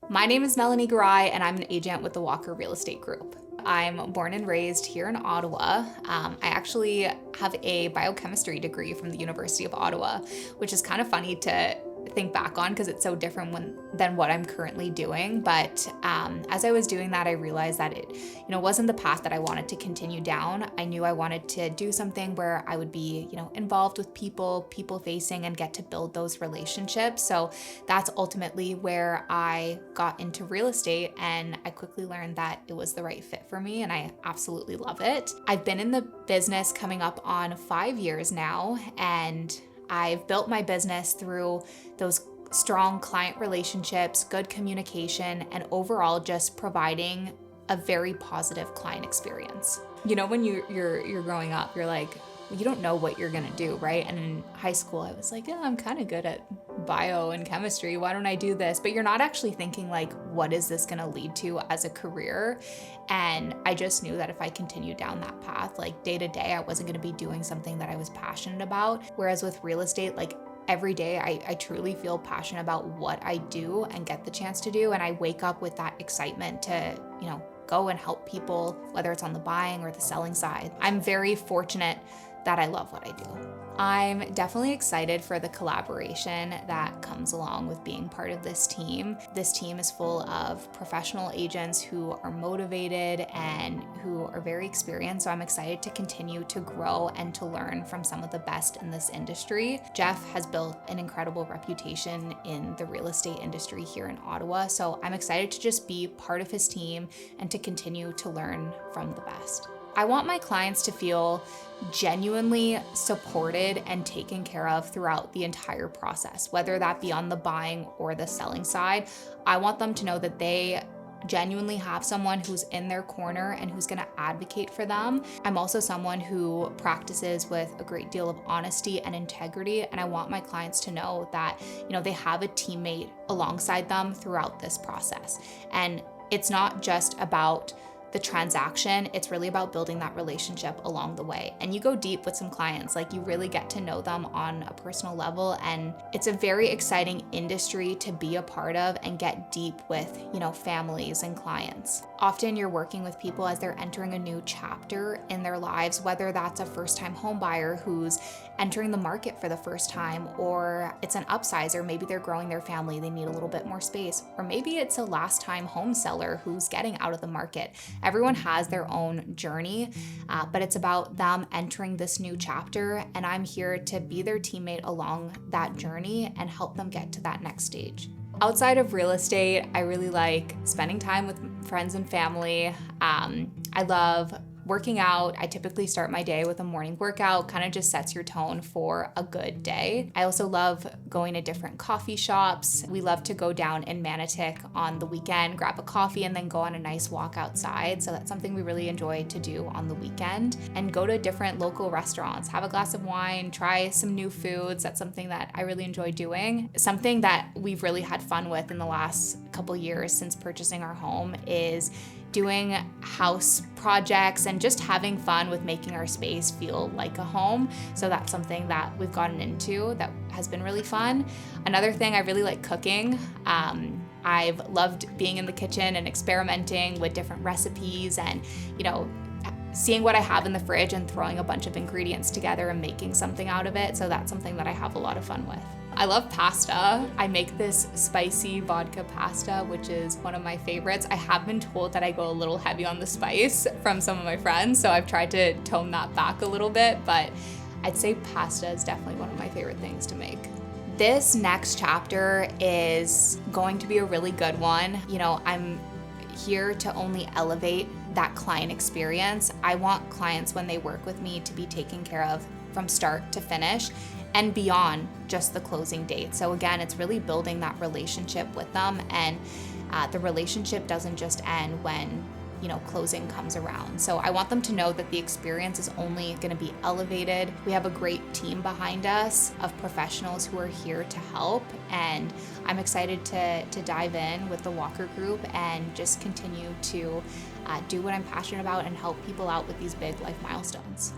My name is Melanie Giray, and I'm an agent with the Walker Real Estate Group. I'm born and raised here in Ottawa. I actually have a biochemistry degree from the University of Ottawa, which is kind of funny to think back on because it's so different than what I'm currently doing. But as I was doing that, I realized that it wasn't the path that I wanted to continue down. I knew I wanted to do something where I would be involved with people facing, and get to build those relationships. So that's ultimately where I got into real estate, and I quickly learned that it was the right fit for me, and I absolutely love it. I've been in the business coming up on 5 years now, and I've built my business through those strong client relationships, good communication, and overall just providing a very positive client experience. When you're growing up, you're like, you don't know what you're gonna do, right? And in high school, I was like, yeah, I'm kind of good at bio and chemistry. Why don't I do this? But you're not actually thinking like, what is this gonna lead to as a career? And I just knew that if I continued down that path, like day to day, I wasn't gonna be doing something that I was passionate about. Whereas with real estate, like every day, I truly feel passionate about what I do and get the chance to do. And I wake up with that excitement to, go and help people, whether it's on the buying or the selling side. I'm very fortunate that I love what I do. I'm definitely excited for the collaboration that comes along with being part of this team. This team is full of professional agents who are motivated and who are very experienced. So I'm excited to continue to grow and to learn from some of the best in this industry. Jeff has built an incredible reputation in the real estate industry here in Ottawa. So I'm excited to just be part of his team and to continue to learn from the best. I want my clients to feel genuinely supported and taken care of throughout the entire process, whether that be on the buying or the selling side. I want them to know that they genuinely have someone who's in their corner and who's gonna advocate for them. I'm also someone who practices with a great deal of honesty and integrity, and I want my clients to know that, they have a teammate alongside them throughout this process. And it's not just about the transaction, it's really about building that relationship along the way. And you go deep with some clients, like you really get to know them on a personal level. And it's a very exciting industry to be a part of and get deep with, families and clients. Often you're working with people as they're entering a new chapter in their lives, whether that's a first-time home buyer who's entering the market for the first time, or it's an upsizer, maybe they're growing their family, they need a little bit more space, or maybe it's a last-time home seller who's getting out of the market. Everyone has their own journey, but it's about them entering this new chapter, and I'm here to be their teammate along that journey and help them get to that next stage. Outside of real estate, I really like spending time with friends and family. I love working out. I typically start my day with a morning workout, kind of just sets your tone for a good day. I also love going to different coffee shops. We love to go down in Manotick on the weekend, grab a coffee, and then go on a nice walk outside. So that's something we really enjoy to do on the weekend. And go to different local restaurants, have a glass of wine, try some new foods. That's something that I really enjoy doing. Something that we've really had fun with in the last couple years since purchasing our home is doing house projects and just having fun with making our space feel like a home. So that's something that we've gotten into that has been really fun. Another thing, I really like cooking. I've loved being in the kitchen and experimenting with different recipes and, seeing what I have in the fridge and throwing a bunch of ingredients together and making something out of it. So that's something that I have a lot of fun with. I love pasta. I make this spicy vodka pasta, which is one of my favorites. I have been told that I go a little heavy on the spice from some of my friends, so I've tried to tone that back a little bit, but I'd say pasta is definitely one of my favorite things to make. This next chapter is going to be a really good one. I'm here to only elevate that client experience. I want clients when they work with me to be taken care of from start to finish and beyond just the closing date. So again, it's really building that relationship with them, and the relationship doesn't just end when closing comes around. So I want them to know that the experience is only going to be elevated. We have a great team behind us of professionals who are here to help, and I'm excited to dive in with the Walker Group and just continue to do what I'm passionate about and help people out with these big life milestones.